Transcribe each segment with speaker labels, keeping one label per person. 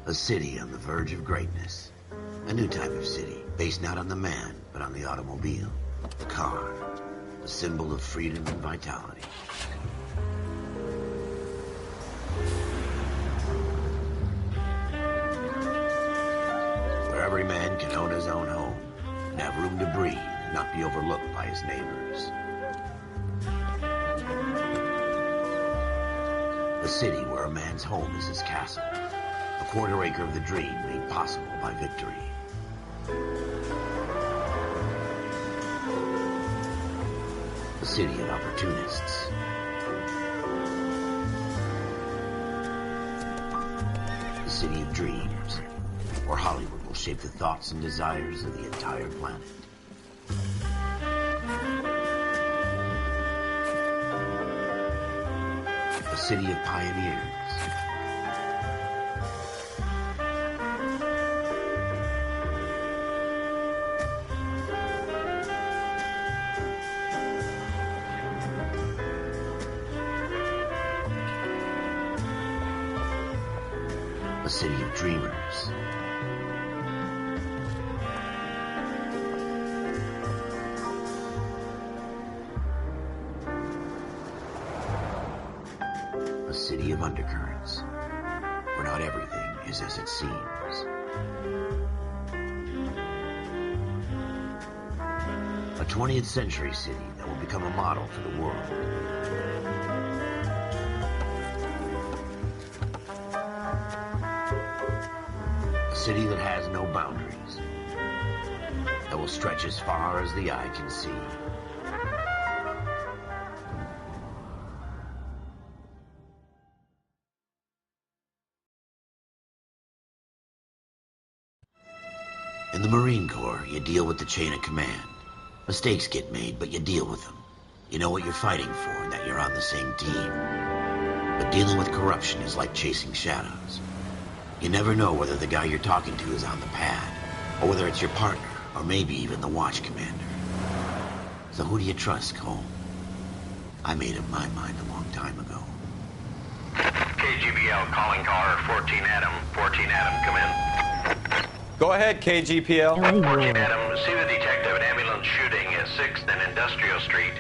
Speaker 1: A city on the verge of greatness. A new type of city, based not on the man, but on the automobile. The car. The symbol of freedom and vitality. Where every man can own his own home and have room to breathe and not be overlooked by his neighbors. A city where a man's home is his castle. A quarter acre of the dream made possible by victory. A city of opportunists. A city of dreams, where Hollywood will shape the thoughts and desires of the entire planet. A city of pioneers. A city of dreamers. A city of undercurrents, where not everything is as it seems. A 20th century city that will become a model for the world. A city that has no boundaries, that will stretch as far as the eye can see. In the Marine Corps, you deal with the chain of command. Mistakes get made, but you deal with them. You know what you're fighting for and that you're on the same team. But dealing with corruption is like chasing shadows. You never know whether the guy you're talking to is on the pad, or whether it's your partner, or maybe even the watch commander. So who do you trust, Cole? I made up my mind a long time ago.
Speaker 2: KGBL calling caller 14 Adam. 14 Adam, come in.
Speaker 3: Go ahead, KGPL.
Speaker 2: 14 Adam, see the detective, an ambulance shooting at 6th and Industrial Street.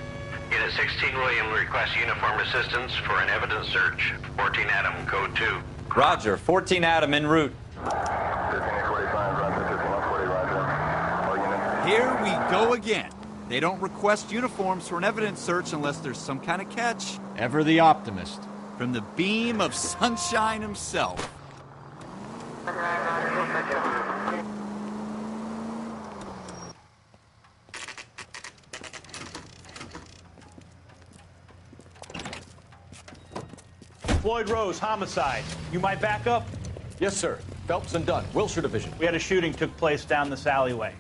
Speaker 2: Unit 16 William requests uniformed assistance for an evidence search. 14 Adam, code 2.
Speaker 3: Roger, 14 Adam en route.
Speaker 4: Here we go again. They don't request uniforms for an evidence search unless there's some kind of catch.
Speaker 5: Ever the optimist.
Speaker 4: From the beam of sunshine himself.
Speaker 6: Floyd Rose, homicide. You might back up?
Speaker 5: Yes, sir. Phelps and Dunn, Wilshire Division.
Speaker 6: We had a shooting took place down this alleyway.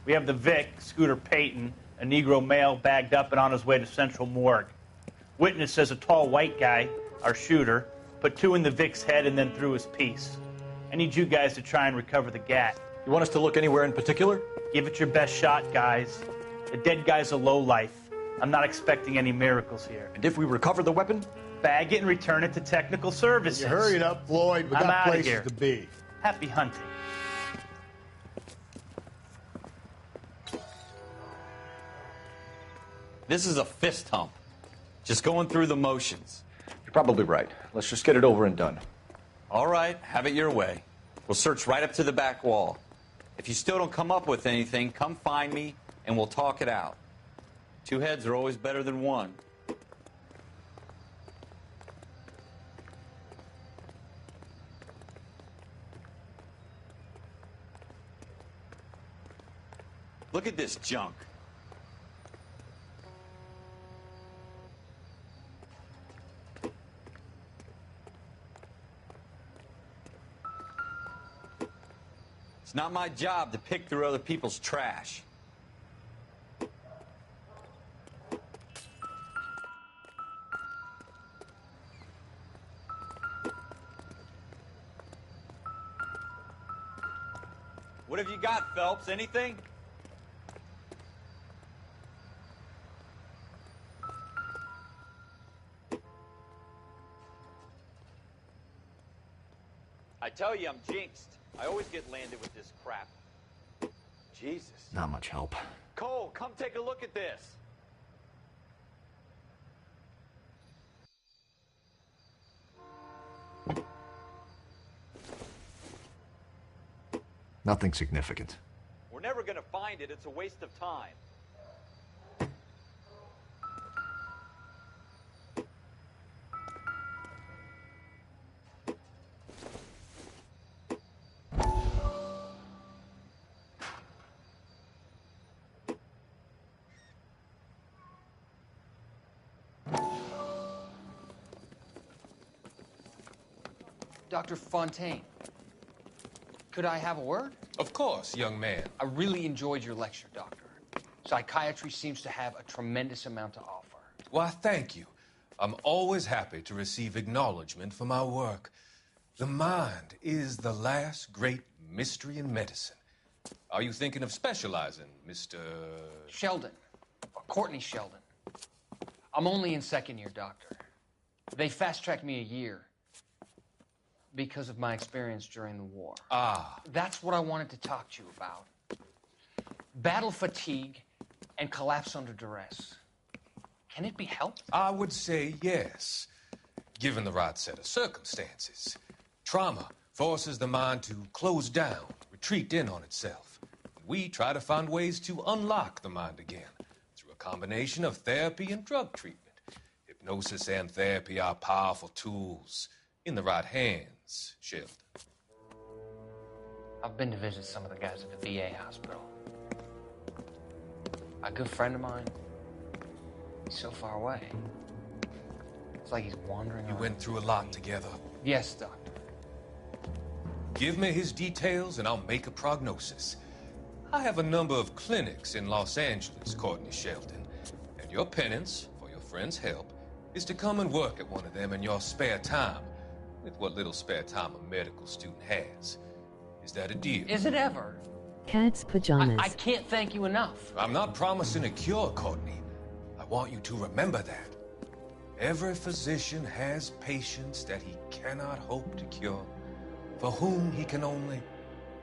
Speaker 6: We have the Vic, Scooter Payton, a Negro male bagged up and on his way to Central Morgue. Witness says a tall white guy, our shooter, put 2 in the Vic's head and then threw his piece. I need you guys to try and recover the gat.
Speaker 5: You want us to look anywhere in particular?
Speaker 6: Give it your best shot, guys. The dead guy's a lowlife. I'm not expecting any miracles here.
Speaker 5: And if we recover the weapon?
Speaker 6: Bag it and return it to technical services.
Speaker 7: You hurry up, Floyd. We
Speaker 6: I'm
Speaker 7: got
Speaker 6: outta
Speaker 7: places
Speaker 6: here.
Speaker 7: to be.
Speaker 6: Happy hunting.
Speaker 3: This is a fist hump. Just going through the motions.
Speaker 5: You're probably right. Let's just get it over and done.
Speaker 3: All right, have it your way. We'll search right up to the back wall. If you still don't come up with anything, come find me and we'll talk it out. 2 heads are always better than 1. Look at this junk. It's not my job to pick through other people's trash. What have you got, Phelps? Anything? I tell you, I'm jinxed. I always get landed with this crap. Jesus.
Speaker 7: Not much help.
Speaker 3: Cole, come take a look at this.
Speaker 7: Nothing significant.
Speaker 3: We're never gonna find it. It's a waste of time.
Speaker 8: Dr. Fontaine, could I have a word?
Speaker 9: Of course, young man.
Speaker 8: I really enjoyed your lecture, Doctor. Psychiatry seems to have a tremendous amount to offer.
Speaker 9: Why, thank you. I'm always happy to receive acknowledgement for my work. The mind is the last great mystery in medicine. Are you thinking of specializing, Mr.
Speaker 8: Sheldon, or Courtney Sheldon. I'm only in second year, Doctor. They fast-tracked me a year because of my experience during the war.
Speaker 9: Ah.
Speaker 8: That's what I wanted to talk to you about. Battle fatigue and collapse under duress. Can it be helped?
Speaker 9: I would say yes, given the right set of circumstances. Trauma forces the mind to close down, retreat in on itself. We try to find ways to unlock the mind again through a combination of therapy and drug treatment. Hypnosis and therapy are powerful tools in the right hands, Sheldon.
Speaker 8: I've been to visit some of the guys at the VA hospital. A good friend of mine, he's so far away. It's like he's wandering
Speaker 9: You
Speaker 8: around.
Speaker 9: went through a lot together.
Speaker 8: Yes, Doctor.
Speaker 9: Give me his details and I'll make a prognosis. I have a number of clinics in Los Angeles, Courtney Sheldon, and your penance for your friend's help is to come and work at one of them in your spare time, with what little spare time a medical student has. Is that a deal?
Speaker 8: Is it ever?
Speaker 10: Cat's pajamas.
Speaker 8: I can't thank you enough.
Speaker 9: I'm not promising a cure, Courtney. I want you to remember that. Every physician has patients that he cannot hope to cure, for whom he can only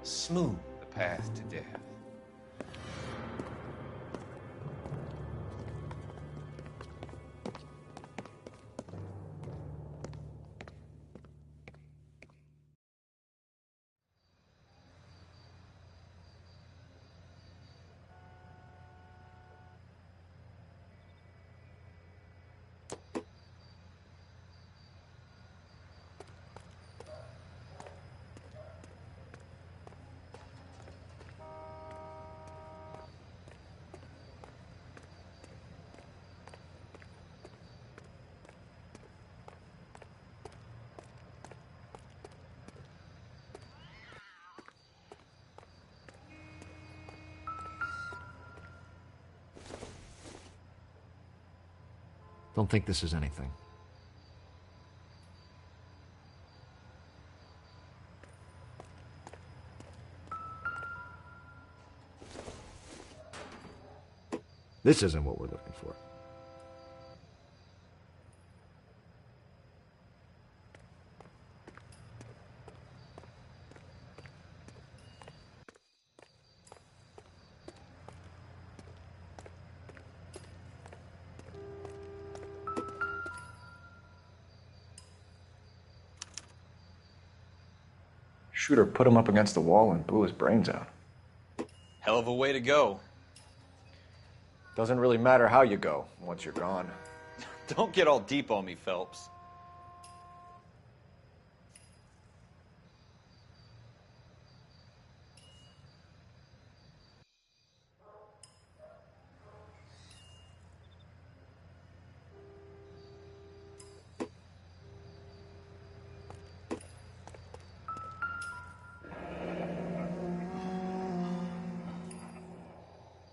Speaker 9: smooth the path to death.
Speaker 7: Don't think this is anything. This isn't what we're looking for.
Speaker 5: Shooter put him up against the wall and blew his brains out.
Speaker 3: Hell of a way to go.
Speaker 5: Doesn't really matter how you go once you're gone.
Speaker 3: Don't get all deep on me, Phelps.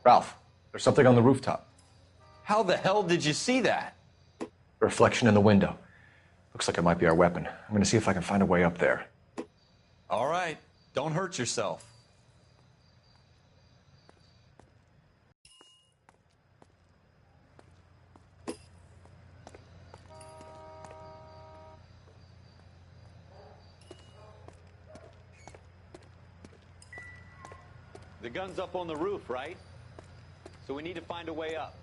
Speaker 5: Ralph, there's something on the rooftop.
Speaker 3: How the hell did you see that?
Speaker 5: A reflection in the window. Looks like it might be our weapon. I'm gonna see if I can find a way up there.
Speaker 3: All right, don't hurt yourself. The gun's up on the roof, right? So we need to find a way up.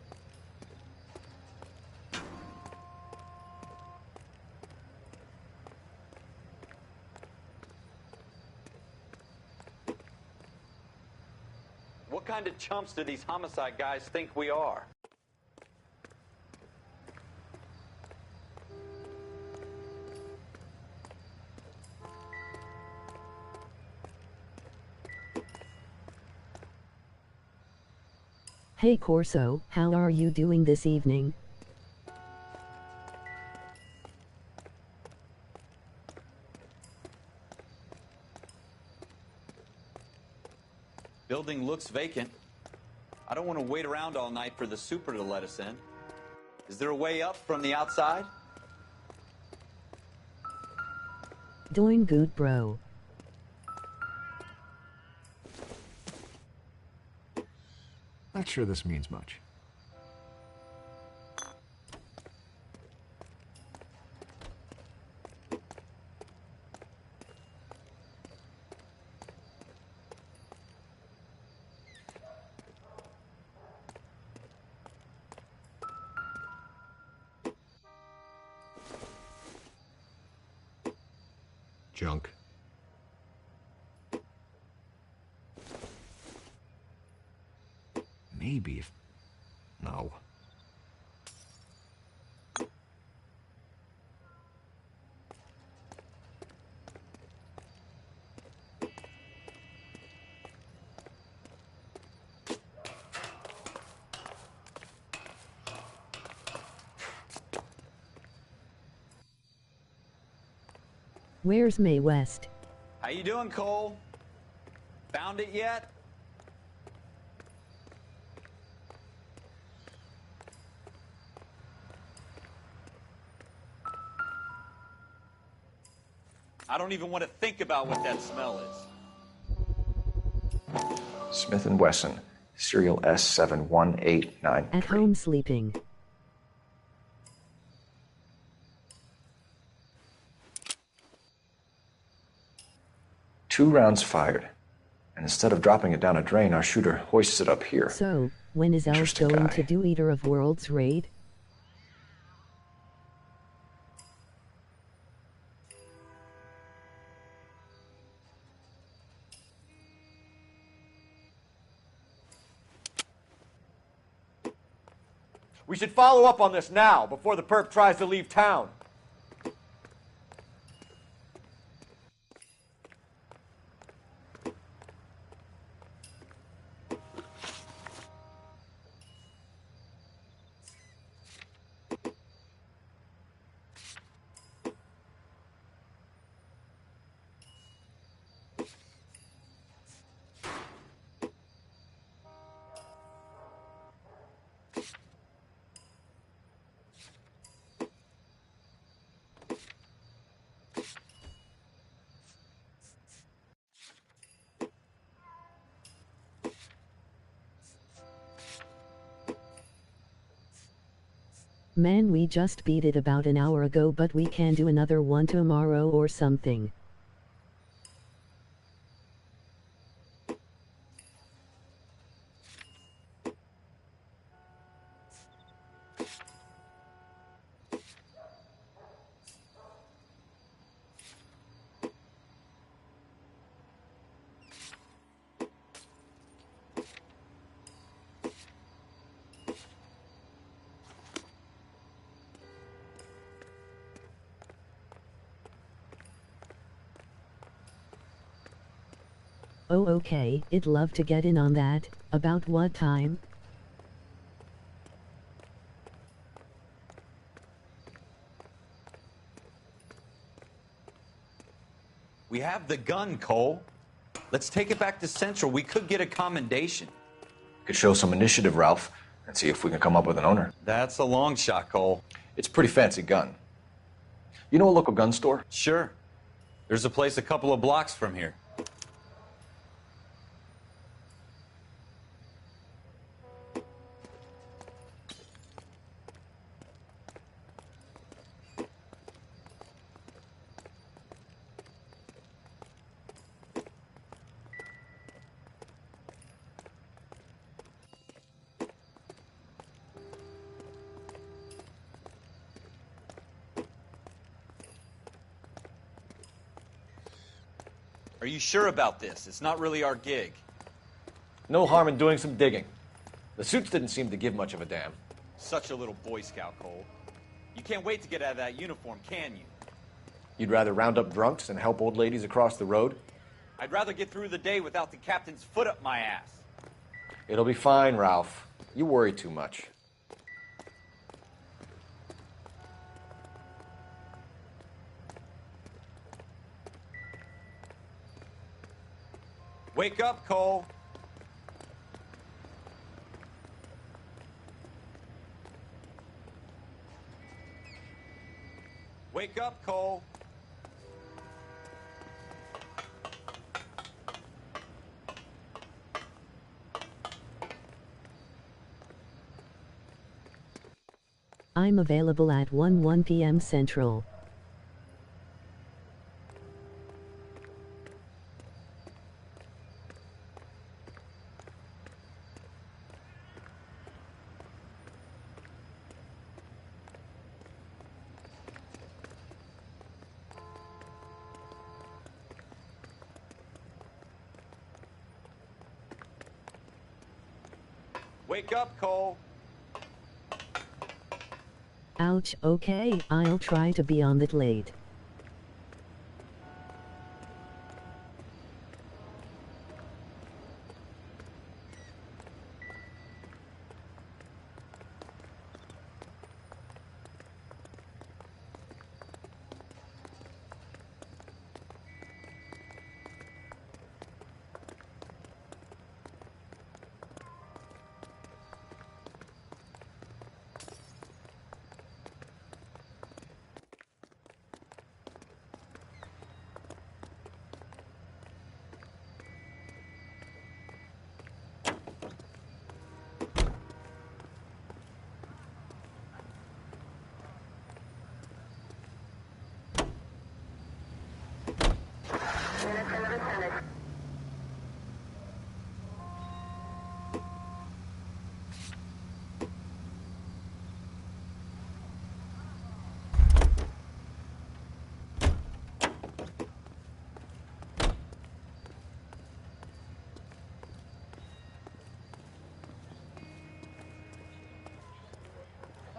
Speaker 3: What kind of chumps do these homicide guys think we are?
Speaker 10: Hey Corso, how are you doing this evening?
Speaker 3: Building looks vacant. I don't want to wait around all night for the super to let us in. Is there a way up from the outside?
Speaker 10: Doing good, bro.
Speaker 7: Not sure this means much. Junk. Maybe if... No.
Speaker 10: Where's Mae West?
Speaker 3: How you doing, Cole? Found it yet? I don't even want to think about what that smell is.
Speaker 5: Smith & Wesson, serial S7189.
Speaker 10: At home sleeping.
Speaker 5: Two rounds fired. And instead of dropping it down a drain, our shooter hoists it up here.
Speaker 10: So, when is Elf
Speaker 5: Interesting
Speaker 10: going
Speaker 5: guy.
Speaker 10: to do Eater of Worlds raid?
Speaker 11: We should follow up on this now, before the perp tries to leave town.
Speaker 10: Man, we just beat it about an hour ago, but we can do another one tomorrow or something. Oh okay, I'd love to get in on that. About what time?
Speaker 3: We have the gun, Cole. Let's take it back to Central. We could get a commendation.
Speaker 5: Could show some initiative, Ralph, and see if we can come up with an owner.
Speaker 3: That's a long shot, Cole.
Speaker 5: It's a pretty fancy gun. You know a local gun store?
Speaker 3: Sure. There's a place a couple of blocks from here. Are you sure about this? It's not really our gig.
Speaker 5: No harm in doing some digging. The suits didn't seem to give much of a damn.
Speaker 3: Such a little Boy Scout, Cole. You can't wait to get out of that uniform, can you?
Speaker 5: You'd rather round up drunks and help old ladies across the road?
Speaker 3: I'd rather get through the day without the captain's foot up my ass.
Speaker 5: It'll be fine, Ralph. You worry too much.
Speaker 3: Wake up, Cole. Wake up, Cole.
Speaker 10: I'm available at 1 p.m. Central.
Speaker 3: Wake up, Cole.
Speaker 10: Ouch, okay, I'll try to be on it late.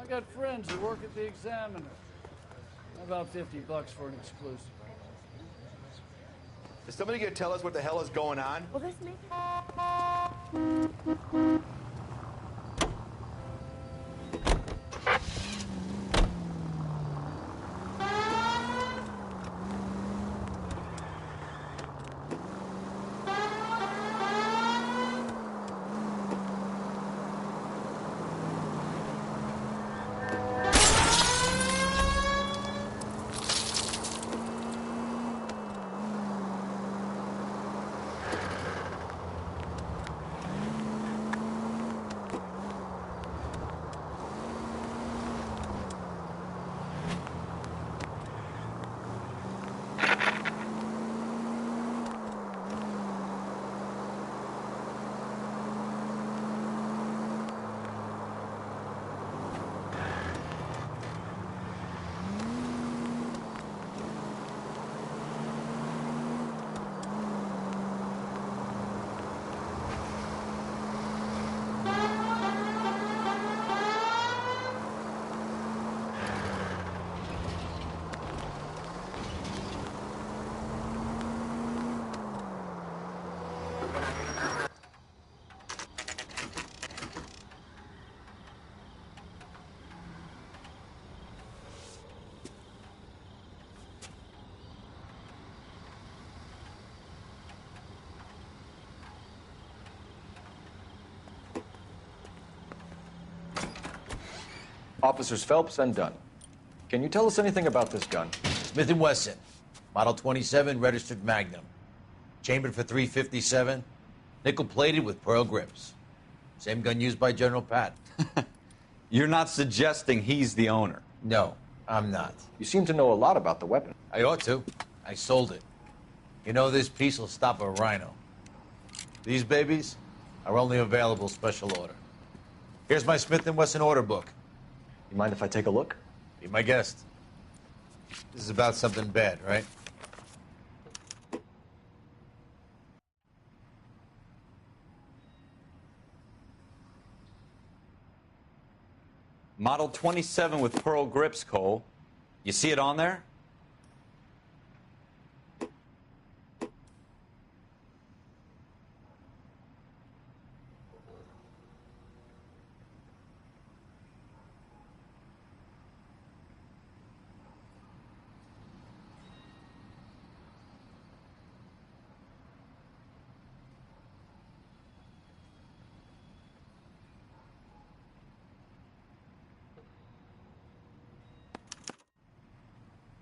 Speaker 12: I got friends who work at the Examiner. About $50 for an exclusive.
Speaker 13: Is somebody gonna tell us what the hell is going on?
Speaker 14: Will this make
Speaker 5: Officers Phelps and Dunn. Can you tell us anything about this gun?
Speaker 15: Smith & Wesson, Model 27, registered Magnum. Chambered for .357, nickel-plated with pearl grips. Same gun used by General Patton.
Speaker 3: You're not suggesting he's the owner?
Speaker 15: No, I'm not.
Speaker 5: You seem to know a lot about the weapon.
Speaker 15: I ought to. I sold it. You know, this piece will stop a rhino. These babies are only available special order. Here's my Smith & Wesson order book.
Speaker 5: You mind if I take a look?
Speaker 15: Be my guest. This is about something bad, right?
Speaker 3: Model 27 with pearl grips, Cole. You see it on there?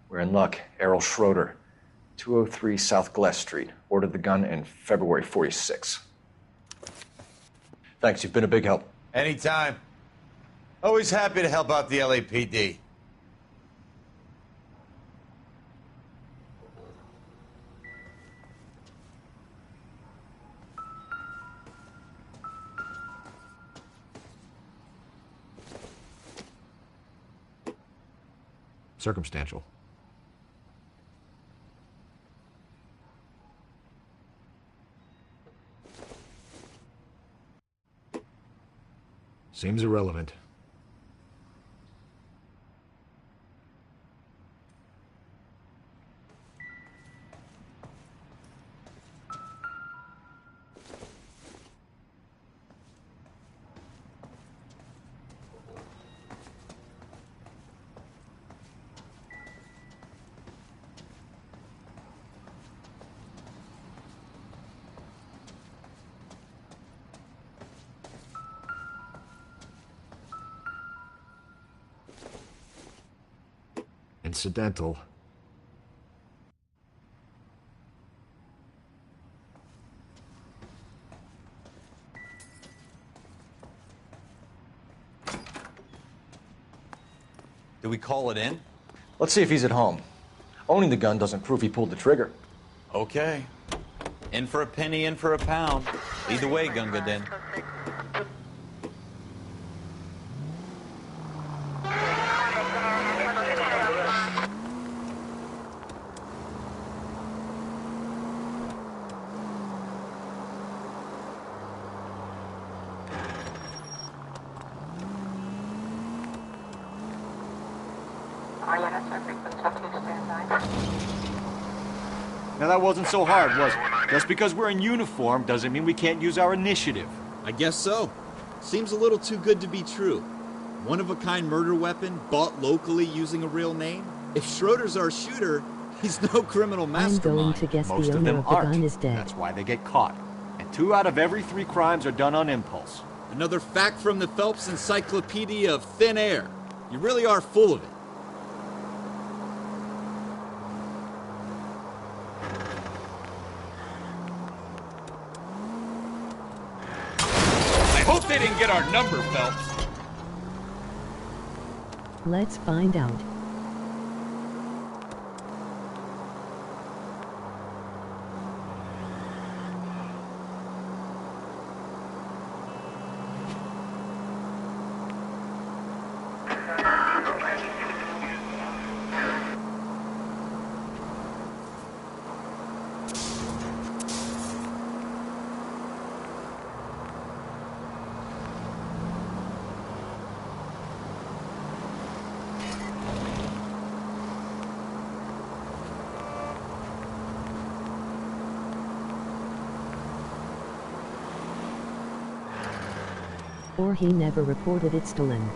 Speaker 5: We're in luck. Errol Schroeder, 203 South Glass Street. Ordered the gun in February 46. Thanks, you've been a big help.
Speaker 15: Anytime. Always happy to help out the LAPD.
Speaker 7: Circumstantial. Seems irrelevant. Incidental.
Speaker 3: Do we call it in?
Speaker 5: Let's see if he's at home. Owning the gun doesn't prove he pulled the trigger.
Speaker 3: Okay. In for a penny, in for a pound. Either way, Gunga Din.
Speaker 11: Now that wasn't so hard, was it? Just because we're in uniform doesn't mean we can't use our initiative.
Speaker 4: I guess so. Seems a little too good to be true. One-of-a-kind murder weapon bought locally using a real name? If Schroeder's our shooter, he's no criminal mastermind.
Speaker 10: I'm going to guess
Speaker 11: Most
Speaker 10: the
Speaker 11: of
Speaker 10: owner
Speaker 11: them
Speaker 10: of the
Speaker 11: aren't.
Speaker 10: gun is dead.
Speaker 11: That's why they get caught. And 2 out of every 3 crimes are done on impulse.
Speaker 4: Another fact from the Phelps Encyclopedia of Thin Air. You really are full of it. I hope they didn't get our number, Phelps.
Speaker 10: Let's find out. Or he never reported it stolen.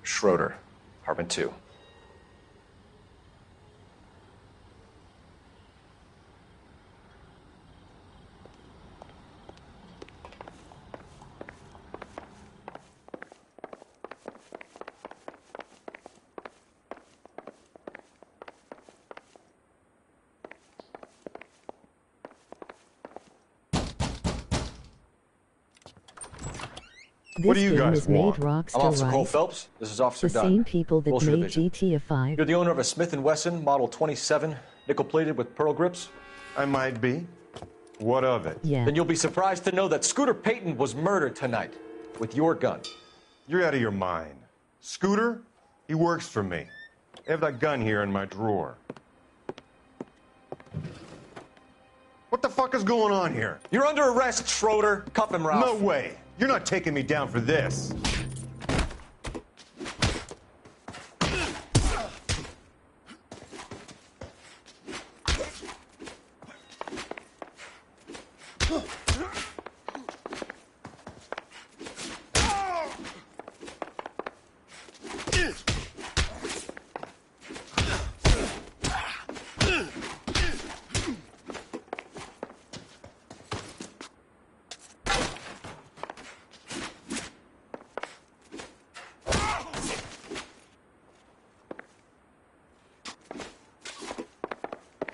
Speaker 5: Schroeder, apartment 2.
Speaker 10: This game is made Rockstar,
Speaker 5: I'm Officer Cole
Speaker 10: right?
Speaker 5: Phelps. This is Officer
Speaker 10: The
Speaker 5: Dunn.
Speaker 10: same people that
Speaker 5: Bullshit
Speaker 10: made
Speaker 5: Division.
Speaker 10: GTA 5.
Speaker 5: You're the owner of a Smith & Wesson Model 27, nickel-plated with pearl grips?
Speaker 11: I might be. What of it?
Speaker 10: Yeah.
Speaker 5: Then you'll be surprised to know that Scooter Payton was murdered tonight with your gun.
Speaker 11: You're out of your mind. Scooter? He works for me. I have that gun here in my drawer. What the fuck is going on here?
Speaker 5: You're under arrest, Schroeder. Cuff him, Ralph.
Speaker 11: No way. You're not taking me down for this.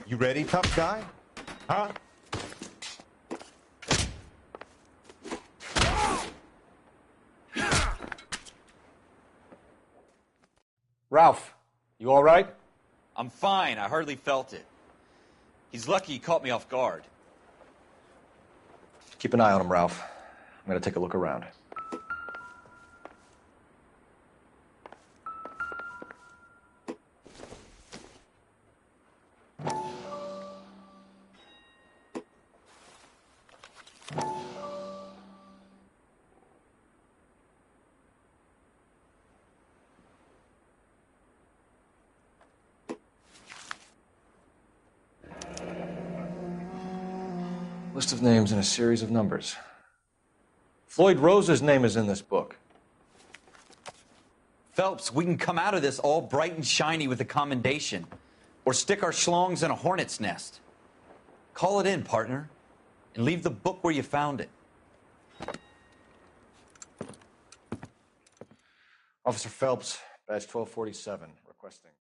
Speaker 11: You ready, tough guy? Huh?
Speaker 5: Ralph, you all right?
Speaker 3: I'm fine. I hardly felt it. He's lucky he caught me off guard.
Speaker 5: Keep an eye on him, Ralph. I'm going to take a look around. List of names and a series of numbers. Floyd Rose's name is in this book.
Speaker 3: Phelps, we can come out of this all bright and shiny with a commendation. Or stick our schlongs in a hornet's nest. Call it in, partner. And leave the book where you found it.
Speaker 5: Officer Phelps, badge 1247, requesting.